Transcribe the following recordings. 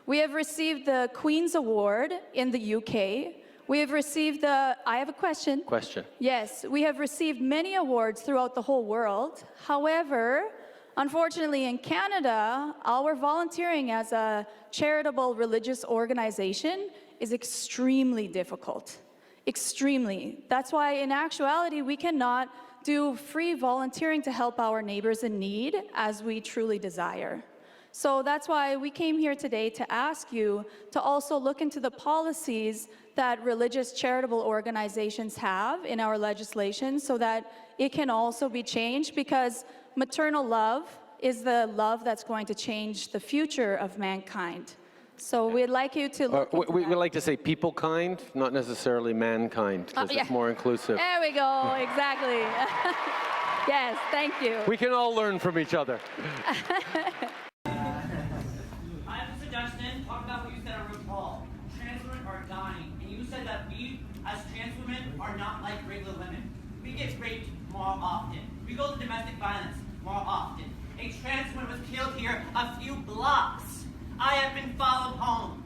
We have received the Queen's Award in the UK. We have received the, I have a question. Question. Yes, we have received many awards throughout the whole world. However, unfortunately in Canada, our volunteering as a charitable religious organization is extremely difficult. Extremely. That's why in actuality, we cannot do free volunteering to help our neighbors in need as we truly desire. So that's why we came here today to ask you to also look into the policies that religious charitable organizations have in our legislation so that it can also be changed, because maternal love is the love that's going to change the future of mankind. So we'd like you to look into we like to say people kind, not necessarily mankind, because it's more inclusive. There we go, exactly. Yes, thank you. We can all learn from each other. I have a suggestion. Talk about what you said on RuPaul. Trans women are dying. And you said that we, as trans women, are not like regular women. We get raped more often. We go to domestic violence more often. A trans woman was killed here a few blocks. I have been followed home.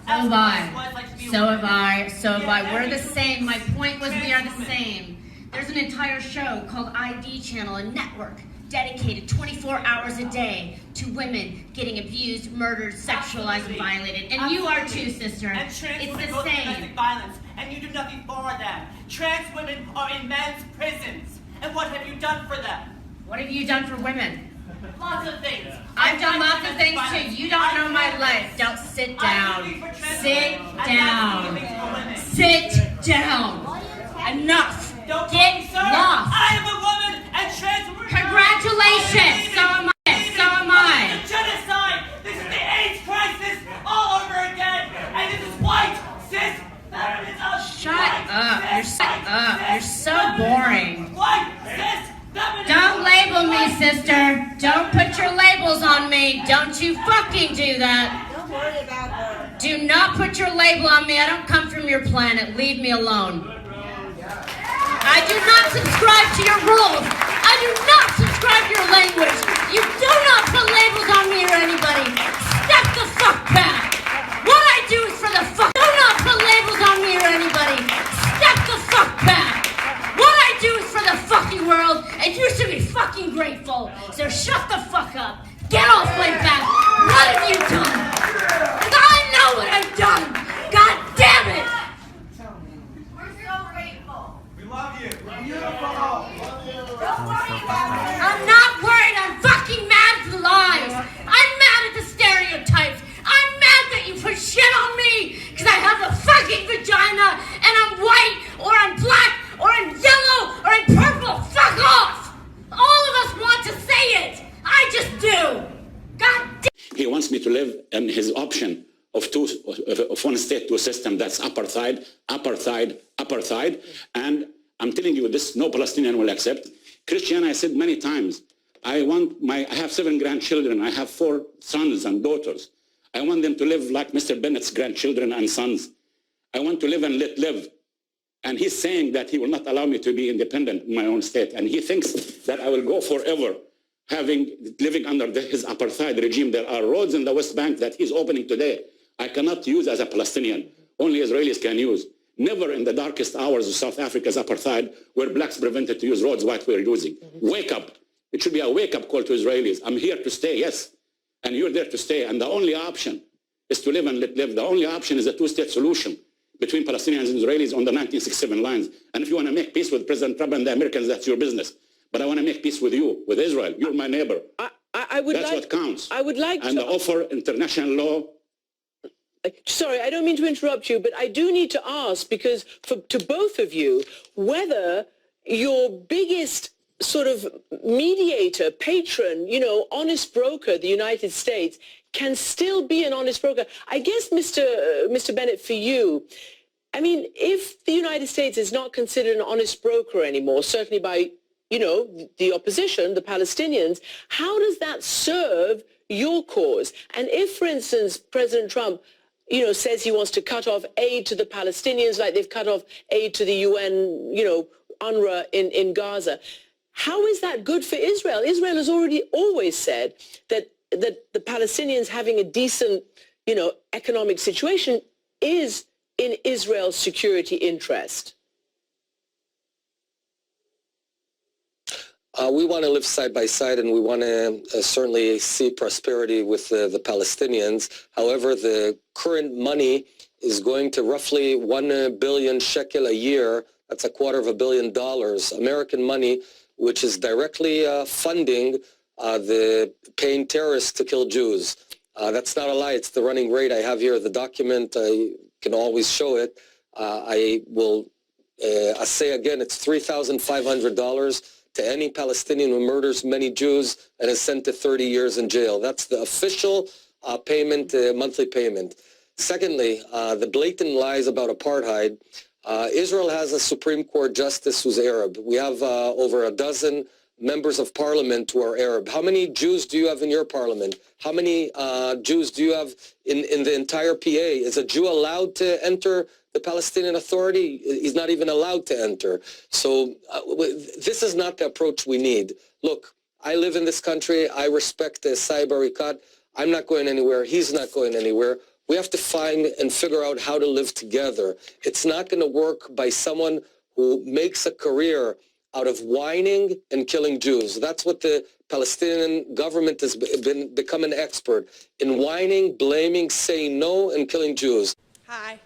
So have I. So have I. We're the same. My point was we are the same. There's an entire show called ID Channel, a network dedicated 24 hours a day to women getting abused, murdered, sexualized, and violated. And you are too, sister. And trans it's women the go to same. domestic violence, and you do nothing for them. Trans women are in men's prisons. And what have you done for them? What have you done for women? Lots of things. I've done lots of things too. You don't know my life. Don't sit down. Sit down. Sit down. Enough. Get lost. I am a woman, and trans women. Congratulations. So am I. So am I. This is the genocide. This is the AIDS crisis all over again. And this is white, cis, feminism. Shut up. You're so boring. White, cis, feminism. Don't label me, sister. Don't put your labels on me. Don't you fucking do that. Don't worry about her. Do not put your label on me. I don't come from your planet. Leave me alone. I do not subscribe to your rules. I do not subscribe to your language. You do not put labels on me or anybody. Step the fuck back. What I do is for the fuck. Do not put labels on me or anybody. Step the fuck back. What I do is for the fucking world, and you should be fucking grateful. So shut the fuck up. Get off my back. What have you done? Because I know what I've done. God damn it. Love you. Beautiful. Don't worry about it. I'm not worried. I'm fucking mad at the lies. I'm mad at the stereotypes. I'm mad that you put shit on me because I have a fucking vagina and I'm white or I'm black or I'm yellow or I'm purple. Fuck off. All of us want to say it. I just do. God damn. He wants me to live in his option of one state, two system. That's apartheid, apartheid, apartheid. And I'm telling you this, no Palestinian will accept. Christian, I said many times, I have 7 grandchildren. I have 4 sons and daughters. I want them to live like Mr. Bennett's grandchildren and sons. I want to live and let live. And he's saying that he will not allow me to be independent in my own state. And he thinks that I will go forever living under his apartheid regime. There are roads in the West Bank that he's opening today. I cannot use as a Palestinian. Only Israelis can use. Never in the darkest hours of South Africa's apartheid were blacks prevented to use roads white were using. Wake up. It should be a wake-up call to Israelis. I'm here to stay, yes. And you're there to stay. And the only option is to live and let live. The only option is a two-state solution between Palestinians and Israelis on the 1967 lines. And if you want to make peace with President Trump and the Americans, that's your business. But I want to make peace with you, with Israel. You're my neighbor. That's what counts. I would like and to offer international law. Sorry, I don't mean to interrupt you, but I do need to ask, because to both of you, whether your biggest sort of mediator, patron, honest broker, the United States, can still be an honest broker. I guess, Mr. Bennett, for you, I mean, if the United States is not considered an honest broker anymore, certainly by, the opposition, the Palestinians, how does that serve your cause? And if, for instance, President Trump says he wants to cut off aid to the Palestinians like they've cut off aid to the UN, UNRWA in Gaza. How is that good for Israel? Israel has always said that the Palestinians having a decent, economic situation is in Israel's security interest? We want to live side by side, and we want to certainly see prosperity with the Palestinians. However, the current money is going to roughly 1 billion shekel a year. That's $250 million American money, which is directly funding the paying terrorists to kill Jews. That's not a lie. It's the running rate. I have here the document. I can always show it. I say again, it's $3,500 to any Palestinian who murders many Jews and is sent to 30 years in jail. That's the official payment, monthly payment. Secondly, the blatant lies about apartheid. Israel has a Supreme Court justice who's Arab. We have over a dozen members of parliament who are Arab. How many Jews do you have in your parliament? How many Jews do you have in the entire PA? Is a Jew allowed to enter the Palestinian Authority? He's not even allowed to enter. So this is not the approach we need. Look, I live in this country. I respect Saib Arikat. I'm not going anywhere. He's not going anywhere. We have to find and figure out how to live together. It's not going to work by someone who makes a career out of whining and killing Jews. That's what the Palestinian government has become an expert in: whining, blaming, saying no, and killing Jews. Hi.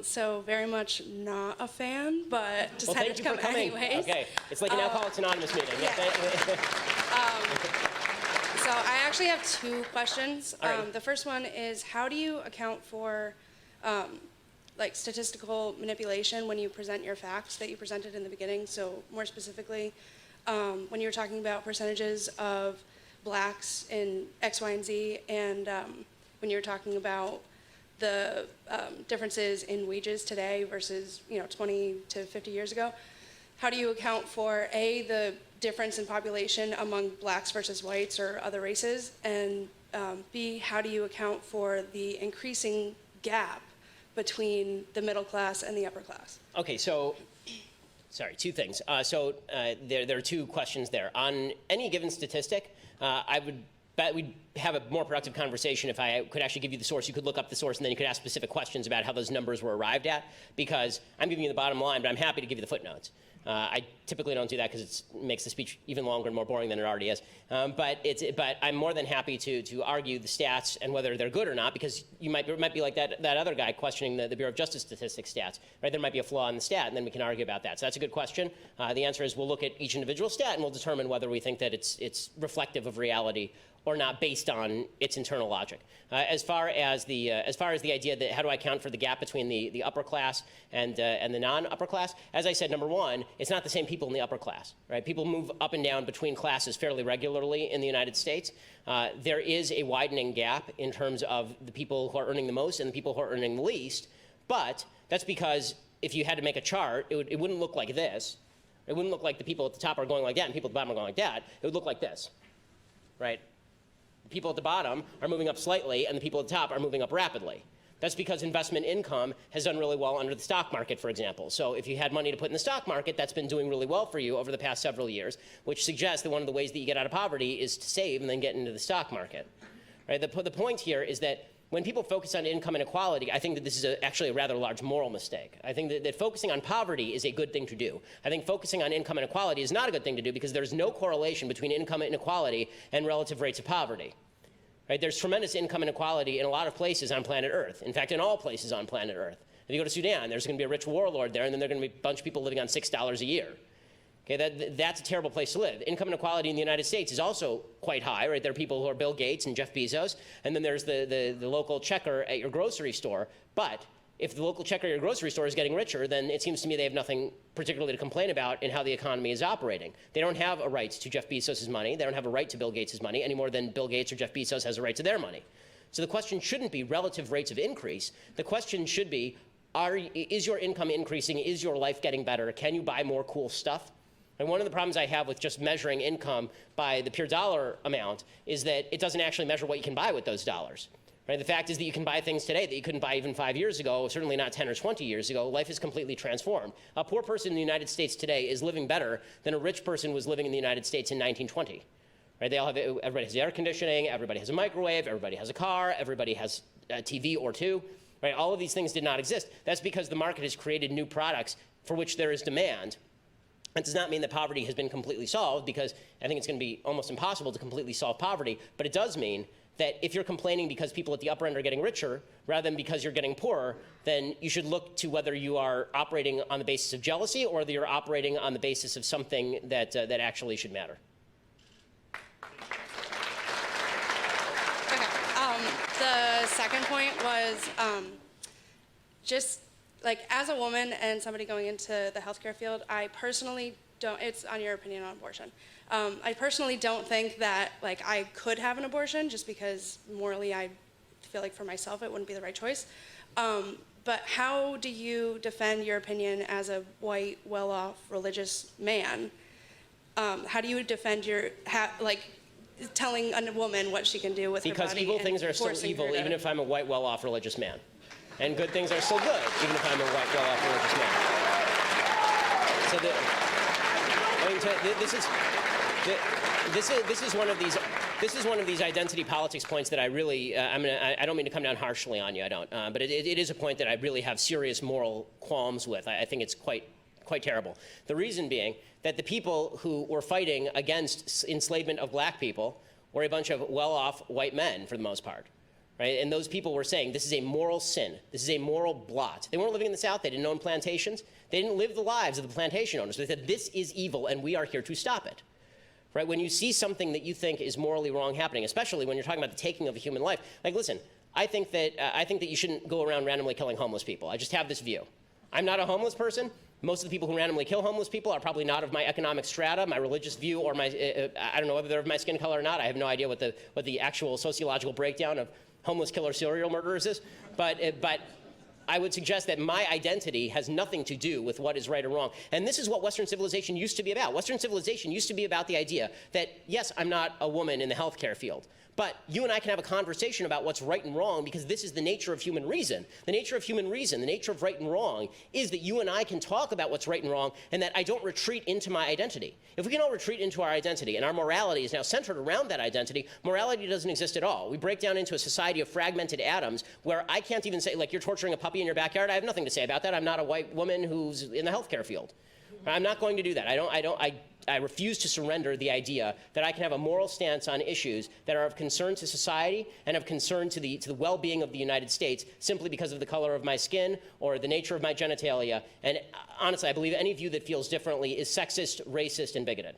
So very much not a fan, but decided to come anyways. Okay, it's like an Alcoholics Anonymous meeting. Yeah. So I actually have two questions. The first one is, how do you account for like statistical manipulation when you present your facts that you presented in the beginning? So more specifically, when you were talking about percentages of blacks in X, Y, and Z, and when you were talking about the differences in wages today versus 20 to 50 years ago, how do you account for A, the difference in population among blacks versus whites or other races, and B, how do you account for the increasing gap between the middle class and the upper class? Okay, so, sorry, two things. There are two questions there. On any given statistic, I would bet we'd have a more productive conversation if I could actually give you the source. You could look up the source, and then you could ask specific questions about how those numbers were arrived at, because I'm giving you the bottom line, but I'm happy to give you the footnotes. I typically don't do that because it makes the speech even longer and more boring than it already is. But I'm more than happy to argue the stats and whether they're good or not, because it might be like that other guy questioning the Bureau of Justice Statistics stats, right? There might be a flaw in the stat, and then we can argue about that. So that's a good question. The answer is we'll look at each individual stat and we'll determine whether we think that it's reflective of reality or not based on its internal logic. As far as the idea that how do I account for the gap between the upper class and the non-upper class, as I said, number one, it's not the same people in the upper class, right? People move up and down between classes fairly regularly in the United States. There is a widening gap in terms of the people who are earning the most and the people who are earning the least, but that's because if you had to make a chart, it wouldn't look like this. It wouldn't look like the people at the top are going like that and people at the bottom are going like that. It would look like this, right? The people at the bottom are moving up slightly, and the people at the top are moving up rapidly. That's because investment income has done really well under the stock market, for example. So if you had money to put in the stock market, that's been doing really well for you over the past several years, which suggests that one of the ways that you get out of poverty is to save and then get into the stock market. Right? The point here is that when people focus on income inequality, I think that this is actually a rather large moral mistake. I think that focusing on poverty is a good thing to do. I think focusing on income inequality is not a good thing to do because there's no correlation between income inequality and relative rates of poverty. Right? There's tremendous income inequality in a lot of places on planet Earth. In fact, in all places on planet Earth. If you go to Sudan, there's going to be a rich warlord there, and then there are going to be a bunch of people living on $6 a year. Okay, that's a terrible place to live. Income inequality in the United States is also quite high, right? There are people who are Bill Gates and Jeff Bezos, and then there's the local checker at your grocery store. But if the local checker at your grocery store is getting richer, then it seems to me they have nothing particularly to complain about in how the economy is operating. They don't have a right to Jeff Bezos' money. They don't have a right to Bill Gates' money any more than Bill Gates or Jeff Bezos has a right to their money. So the question shouldn't be relative rates of increase. The question should be, is your income increasing? Is your life getting better? Can you buy more cool stuff? And one of the problems I have with just measuring income by the pure dollar amount is that it doesn't actually measure what you can buy with those dollars. Right? The fact is that you can buy things today that you couldn't buy even 5 years ago, certainly not 10 or 20 years ago. Life is completely transformed. A poor person in the United States today is living better than a rich person was living in the United States in 1920. Right? Everybody has air conditioning, everybody has a microwave, everybody has a car, everybody has TV or two, right? All of these things did not exist. That's because the market has created new products for which there is demand. That does not mean that poverty has been completely solved, because I think it's going to be almost impossible to completely solve poverty, but it does mean that if you're complaining because people at the upper end are getting richer rather than because you're getting poorer, then you should look to whether you are operating on the basis of jealousy or whether you're operating on the basis of something that, that actually should matter. Okay. The second point was just like as a woman and somebody going into the healthcare field, I personally don't, it's on your opinion on abortion. I personally don't think that like I could have an abortion just because morally I feel like for myself it wouldn't be the right choice. But how do you defend your opinion as a white, well-off, religious man? How do you defend your, like telling a woman what she can do with her body? Because evil things are still evil even if I'm a white, well-off religious man. And good things are still good even if I'm a white, well-off religious man. So I mean, this is one of these identity politics points that I really I don't mean to come down harshly on you, I don't, but it is a point that I really have serious moral qualms with. I think it's quite terrible. The reason being that the people who were fighting against enslavement of black people were a bunch of well-off white men for the most part. Right? And those people were saying this is a moral sin. This is a moral blot. They weren't living in the South. They didn't own plantations. They didn't live the lives of the plantation owners. They said this is evil and we are here to stop it. Right? When you see something that you think is morally wrong happening, especially when you're talking about the taking of a human life, like listen, I think that you shouldn't go around randomly killing homeless people. I just have this view. I'm not a homeless person. Most of the people who randomly kill homeless people are probably not of my economic strata, my religious view, or my I don't know whether they're of my skin color or not. I have no idea what the actual sociological breakdown of homeless killer serial murderers is, but I would suggest that my identity has nothing to do with what is right or wrong. And this is what Western civilization used to be about. Western civilization used to be about the idea that, yes, I'm not a woman in the healthcare field, but you and I can have a conversation about what's right and wrong because this is the nature of human reason. The nature of human reason, the nature of right and wrong is that you and I can talk about what's right and wrong and that I don't retreat into my identity. If we can all retreat into our identity and our morality is now centered around that identity, morality doesn't exist at all. We break down into a society of fragmented atoms where I can't even say, like, you're torturing a puppy in your backyard. I have nothing to say about that. I'm not a white woman who's in the healthcare field. I'm not going to do that. I refuse to surrender the idea that I can have a moral stance on issues that are of concern to society and of concern to the well-being of the United States simply because of the color of my skin or the nature of my genitalia. And honestly, I believe any view that feels differently is sexist, racist, and bigoted.